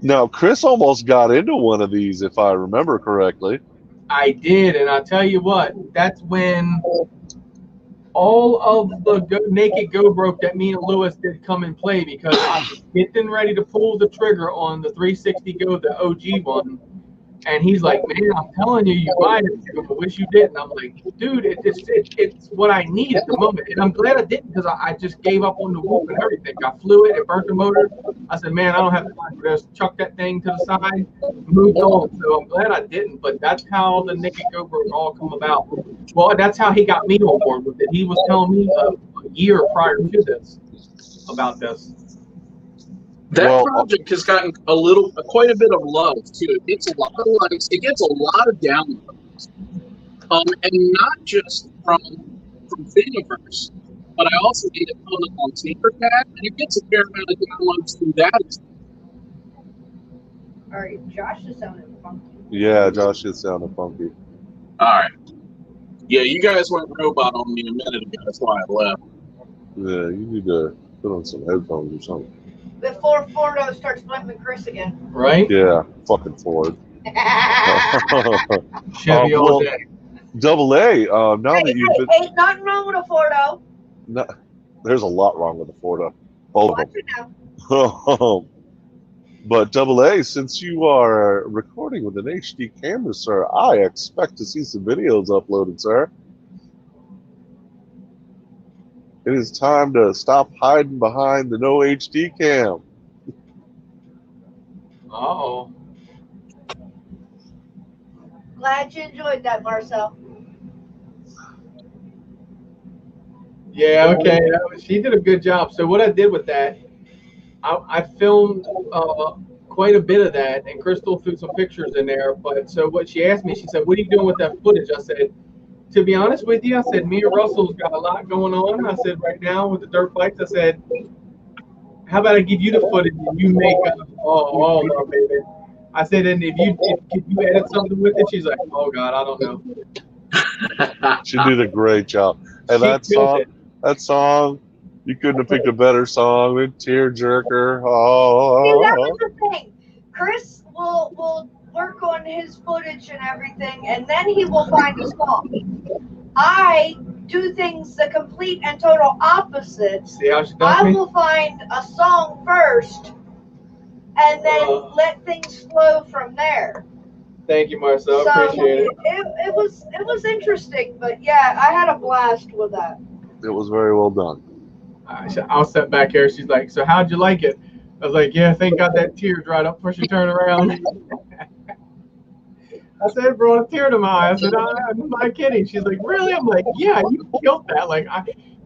Now, Chris almost got into one of these, if I remember correctly. I did, and I'll tell you what, that's when all of the naked Go Broke that me and Lewis did come and play, because I was getting ready to pull the trigger on the 360 Go, the OG one, And he's like, man, I'm telling you, you buy it. I wish you didn't. I'm like, dude, it's what I need at the moment. And I'm glad I didn't, because I just gave up on the whoop and everything. I flew it burnt the motor. I said, man, I don't have time for this. Chuck that thing to the side, moved on. So I'm glad I didn't. But that's how the Naked GoPros all come about. Well, that's how he got me on board with it. He was telling me a year prior to this about this. That project has gotten quite a bit of love too. It gets a lot of likes. It gets a lot of downloads, and not just from Thingiverse, but I also need it public on Tinkercad, and it gets a fair amount of downloads through that as well. All right, Josh is sounding funky. Yeah, Josh is sounding funky. All right. Yeah, you guys went robot on me a minute ago. That's why I left. Yeah, you need to put on some headphones or something. Before Fordo starts blaming Chris again. Right? Yeah, fucking Ford. Chevy all day. Double A. Now that you've been, ain't nothing wrong with a Fordo. no, there's a lot wrong with the Ford. Both of them. But Double A, since you are recording with an HD camera, sir, I expect to see some videos uploaded, sir. It is time to stop hiding behind the no HD cam. Uh-oh. Glad you enjoyed that, Marcel. Yeah, okay. She did a good job. So what I did with that, I filmed quite a bit of that, and Crystal threw some pictures in there. But so what she asked me, she said, what are you doing with that footage? I said, to be honest with you, I said, me and Russell's got a lot going on. I said, right now with the dirt bikes, I said, how about I give you the footage and you make oh no, baby. I said, and if you edit something with it, she's like, oh God, I don't know. She did a great job. And that song, you couldn't have picked a better song than Tearjerker. Oh, See, that was the thing. Chris will work on his footage and everything, and then he will find a song. I do things the complete and total opposite. See how she does I me? will find a song first, and then let things flow from there. Thank you, Marcel. So Appreciate it. it was interesting, but yeah, I had a blast with that. it was very well done. I'll step back here. She's like, so how'd you like it? I was like, yeah, thank God that tear dried up before she turned around. I said, it brought a tear to my eye. I said, I'm not kidding. She's like, really? I'm like, yeah, you killed that. Like,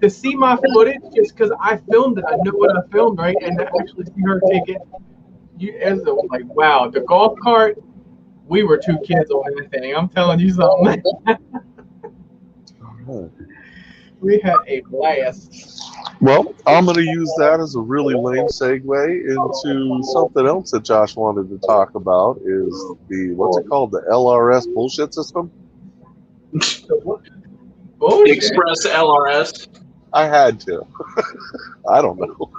to see my footage, just because I filmed it, I know what I filmed, right? And to actually see her take it, like, wow, the golf cart, we were two kids on that thing. I'm telling you something. We had a blast. Well, I'm going to use that as a really lame segue into something else that Josh wanted to talk about is the, what's it called, the LRS bullshit system? ExpressLRS. I had to. I don't know.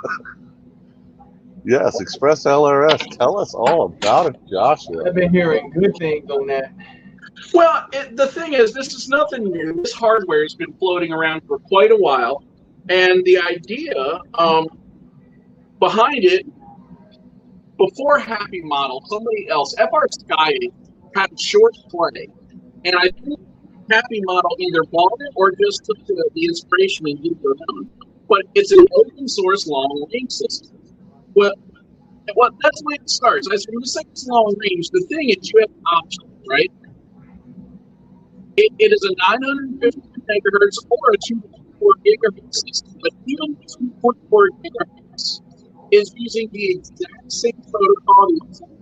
Yes, ExpressLRS. Tell us all about it, Joshua. I've been hearing good things on that. Well, the thing is, this is nothing new. This hardware has been floating around for quite a while. And the idea behind it, before Happy Model, somebody else, FR Sky, had short play. And I think Happy Model either bought it or just took the inspiration and did their own. But it's an open source long range system. Well, that's the way it starts. As when you say it's long range, the thing is you have options, right? It is a 950 megahertz or a 2.4 gigahertz system, but even 2.4 gigahertz is using the exact same protocol,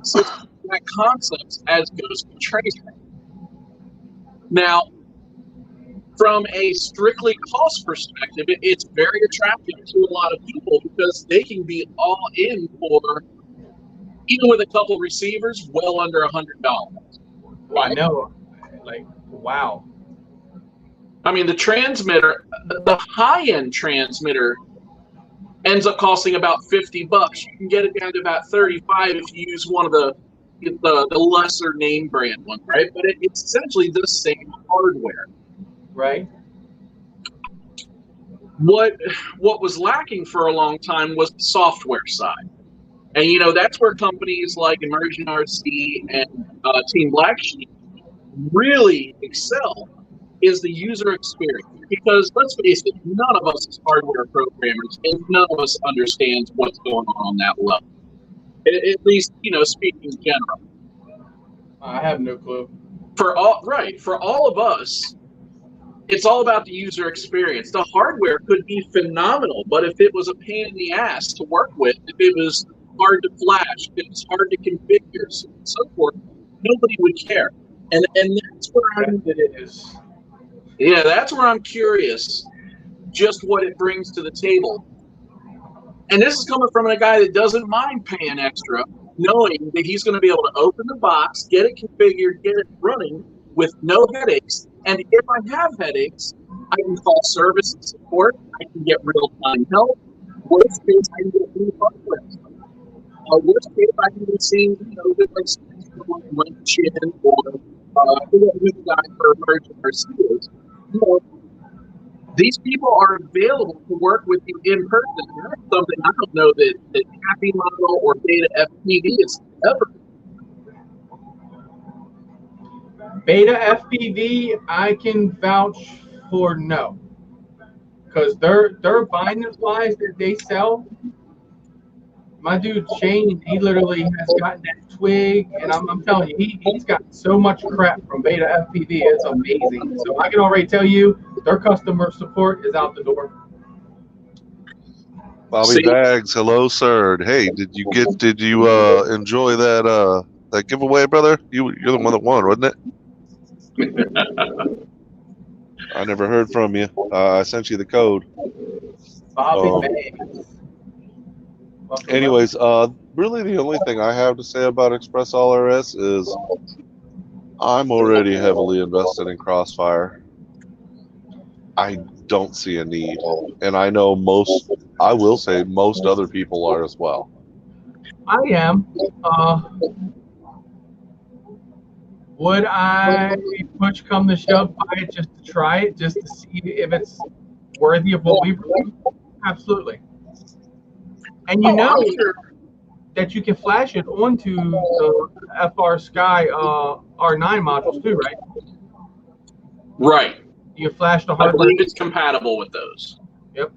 the exact concepts as Ghost and Tracer. Now, from a strictly cost perspective, it's very attractive to a lot of people because they can be all in for, even with a couple receivers, well under $100. Right? I know, like, wow. I mean, the transmitter, the high-end transmitter ends up costing about $50. You can get it down to about $35 if you use one of the lesser name brand one, right? But it's essentially the same hardware. Right. What was lacking for a long time was the software side. And, you know, that's where companies like Emerging RC and Team Black Sheep really excel, is the user experience. Because let's face it, none of us is hardware programmers, and none of us understands what's going on that level. At least, you know, speaking in general. I have no clue. For all of us, it's all about the user experience. The hardware could be phenomenal, but if it was a pain in the ass to work with, if it was hard to flash, if it was hard to configure, so on and so forth, nobody would care. And that's where that's where I'm curious, just what it brings to the table. And this is coming from a guy that doesn't mind paying extra, knowing that he's going to be able to open the box, get it configured, get it running with no headaches. And if I have headaches, I can call service and support. I can get real-time help. Worst case, I can get new hardware. Worst case, I can be seeing, you know, different wrench in, or who's the guy for Emerging RCs. You know, these people are available to work with you in person. And that's something I don't know that Happy Model or Beta FPV is ever. Beta FPV, I can vouch for no, because their binding flies that they sell. My dude Shane, he literally has gotten that twig, and I'm telling you, he's got so much crap from Beta FPV. It's amazing. So I can already tell you, their customer support is out the door. Bobby Bags, hello, sir. Hey, did you enjoy that giveaway, brother? You're the one that won, wasn't it? I never heard from you. I sent you the code. Bobby Bags. Anyways, really the only thing I have to say about ExpressLRS is I'm already heavily invested in Crossfire. I don't see a need, and I know I will say most other people are as well. I am. Would I push come to shove buy it just to try it, just to see if it's worthy of what we do? Absolutely. And you know that you can flash it onto the FR Sky R9 modules too, right? Right. You flash the I hardware. believe it's compatible with those. Yep.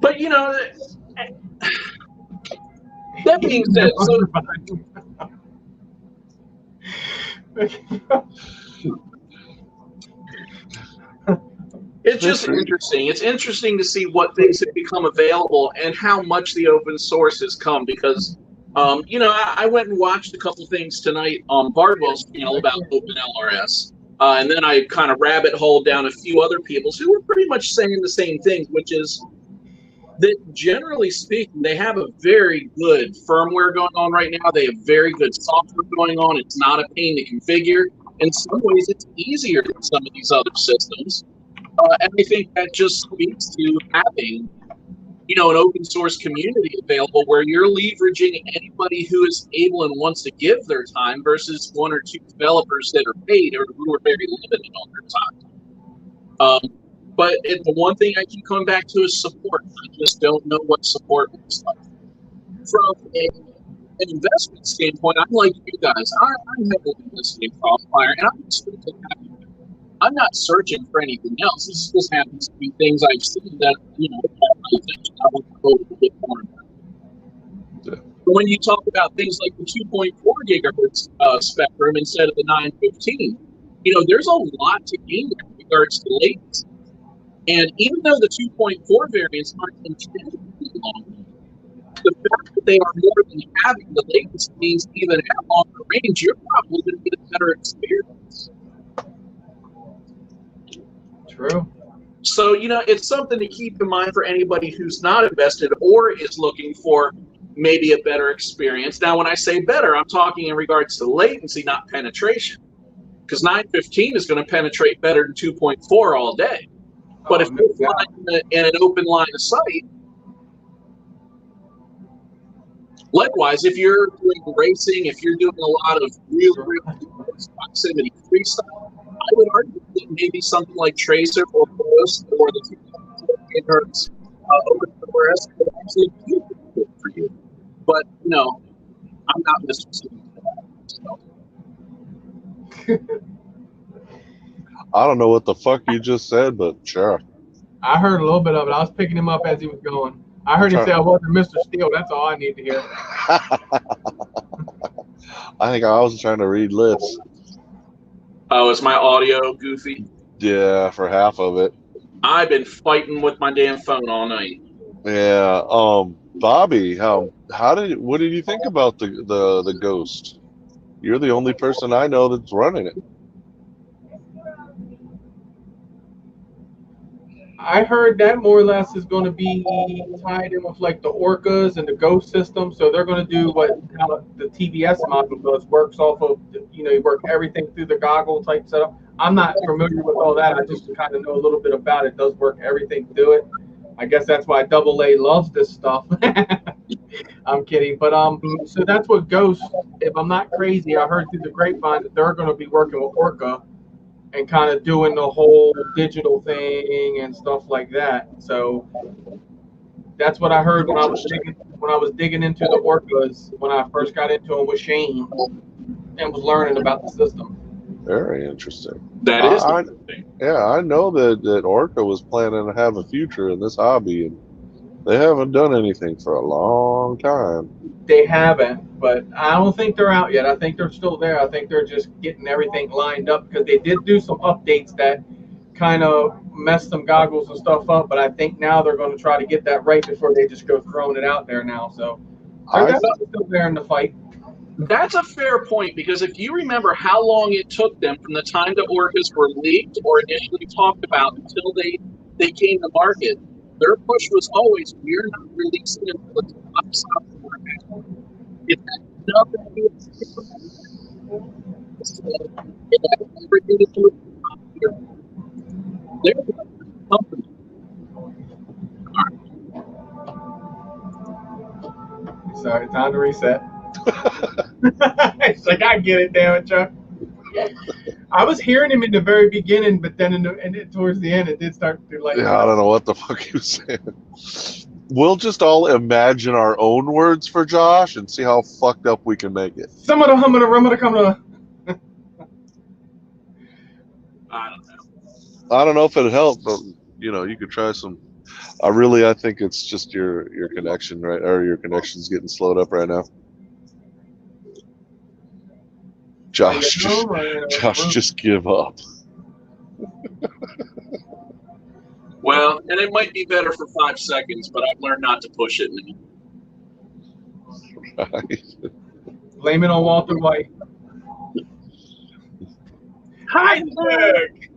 But you know, that being said, it's just interesting. It's interesting to see what things have become available and how much the open source has come, because, you know, I went and watched a couple things tonight on Bardwell's channel about OpenLRS, and then I kind of rabbit holed down a few other people's who were pretty much saying the same thing, which is that generally speaking, they have a very good firmware going on right now. They have very good software going on. It's not a pain to configure. In some ways, it's easier than some of these other systems. And I think that just speaks to having, you know, an open source community available where you're leveraging anybody who is able and wants to give their time versus one or two developers that are paid or who are very limited on their time. But the one thing I keep coming back to is support. I just don't know what support looks like. From an investment standpoint, I'm like you guys. I'm heavily invested in Crossfire, and I'm extremely happy with it. I'm not searching for anything else. This just happens to be things I've seen that, you know, caught my attention. I want to go a bit more about it. But when you talk about things like the 2.4 gigahertz spectrum instead of the 915, you know, there's a lot to gain in regards to latency. And even though the 2.4 variants aren't intended to be long, the fact that they are more than having the latency means even at longer range, you're probably going to get a better experience. True. So, you know, it's something to keep in mind for anybody who's not invested or is looking for maybe a better experience. Now, when I say better, I'm talking in regards to latency, not penetration. Because 915 is going to penetrate better than 2.4 all day. But if you're flying in an open line of sight, likewise, if you're doing racing, if you're doing a lot of real close proximity freestyle, I would argue that maybe something like Tracer or Ghost or the 2.4 gigahertz OpenLRS could actually be good for you. But no, I'm not Mr. C. So. I don't know what the fuck you just said, but sure. I heard a little bit of it. I was picking him up as he was going. I heard him say I wasn't Mr. Steele. That's all I need to hear. I think I was trying to read lips. Oh, is my audio goofy? Yeah, for half of it. I've been fighting with my damn phone all night. Yeah. Bobby, what did you think about the Ghost? You're the only person I know that's running it. I heard that more or less is going to be tied in with like the Orcas and the Ghost system. So they're going to do how the TBS model does, works off of, you work everything through the goggle type setup. I'm not familiar with all that. I just kind of know a little bit about it. It does work everything through it. I guess that's why AA loves this stuff. I'm kidding. But so that's what Ghost, if I'm not crazy, I heard through the grapevine that they're going to be working with Orca and kind of doing the whole digital thing and stuff like that. So that's what I heard when I was digging into the Orcas when I first got into them with Shane and was learning about the system. Very interesting. That is interesting. Yeah, I know that Orca was planning to have a future in this hobby, and they haven't done anything for a long time. They haven't, but I don't think they're out yet. I think they're still there. I think they're just getting everything lined up because they did do some updates that kind of messed some goggles and stuff up, but I think now they're going to try to get that right before they just go throwing it out there now. So they're definitely still there in the fight. That's a fair point, because if you remember how long it took them from the time the Orcas were leaked or initially talked about until they came to market, their push was always, we're not releasing until it's top software. It had nothing to do with it. So it had everything to do with it. They're a company. Sorry, time to reset. It's like, I get it, damn it, Chuck. I was hearing him in the very beginning, but then towards the end, it did start to like. Yeah, I don't know what the fuck he was saying. We'll just all imagine our own words for Josh and see how fucked up we can make it. Some of the hum of the rum of the come to. I don't know. I don't know if it'd help, but you could try some. I think it's just your connection, right? Or your connection's getting slowed up right now. Josh, just give up. Well, and it might be better for 5 seconds, but I've learned not to push it now. Right. Blame it on Walter White. Heisenberg!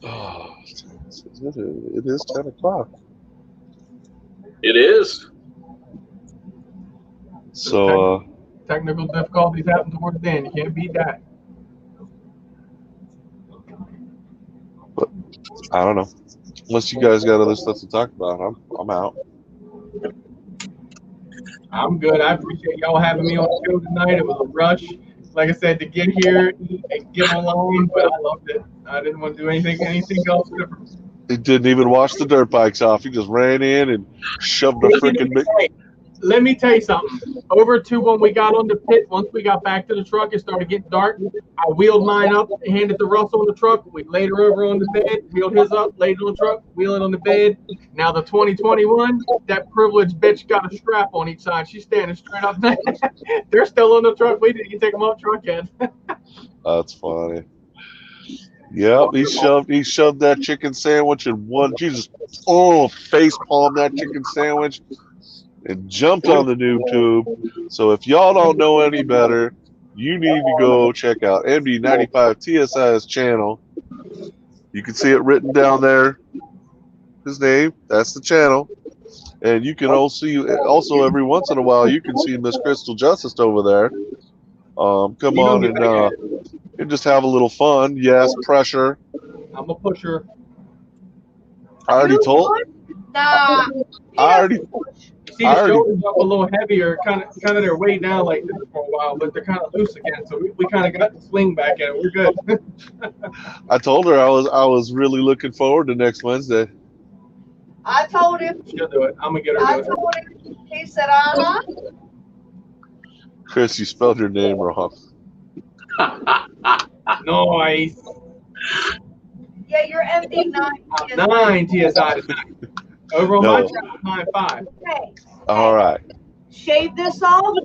Oh, it is 10 o'clock. It is. So technical difficulties happen towards the end. You can't beat that. But I don't know. Unless you guys got other stuff to talk about, I'm out. I'm good. I appreciate y'all having me on the show tonight. It was a rush, like I said, to get here and get online, but I loved it. I didn't want to do anything else different. He didn't even wash the dirt bikes off. He just ran in and shoved a freaking big. Let me tell you something. Over to when we got on the pit, once we got back to the truck, it started getting dark. I wheeled mine up, handed the Russell on the truck. We laid her over on the bed, wheeled his up, laid it on the truck, wheeled it on the bed. Now the 2021, that privileged bitch got a strap on each side. She's standing straight up there. They're still on the truck. We didn't take them off truck yet. That's funny. Yep, he shoved that chicken sandwich in one. Jesus, face palm that chicken sandwich. And jumped on the noob tube. So if y'all don't know any better, you need to go check out MD95 TSI's channel. You can see it written down there. His name, that's the channel. And you can also every once in a while you can see Miss Crystal Justice over there. Come on and just have a little fun. Yes, pressure. I'm a pusher. I already told. Nah. See, the shoulders up a little heavier, kind of they're way down like this for a while, but they're kind of loose again. So we kind of got the swing back at it. We're good. I told her I was really looking forward to next Wednesday. I told him. She'll do it. I'm gonna get her I to do it. told him. He said, uh-huh. Chris, you spelled your name wrong. Nice. Yeah, you're MD9. 9 TSI tonight. Over on my No. channel, 9.5. Hey, All right. shave this off,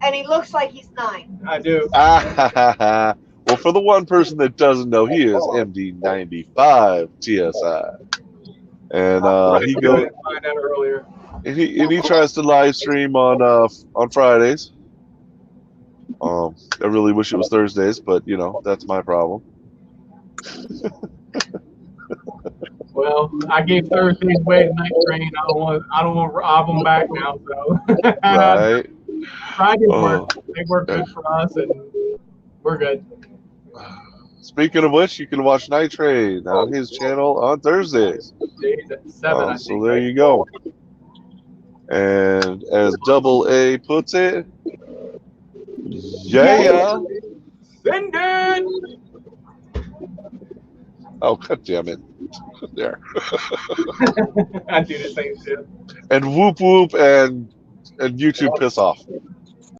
and he looks like he's 9. I do. Well, for the one person that doesn't know, he is MD95 TSI, and he I goes didn't find out earlier. and he tries to live stream on Fridays. I really wish it was Thursdays, but you know that's my problem. Well, I gave Thursday's way to Night Train. I don't want to rob them back now. So Right? Fridays Oh. work. They work good for us, and we're good. Speaking of which, you can watch Night Train on his channel on Thursdays. Days at 7, I So think. there you go. And as Double A puts it, yeah. Send it. Oh, god damn it. There. I do the same shit. And whoop whoop and YouTube piss off.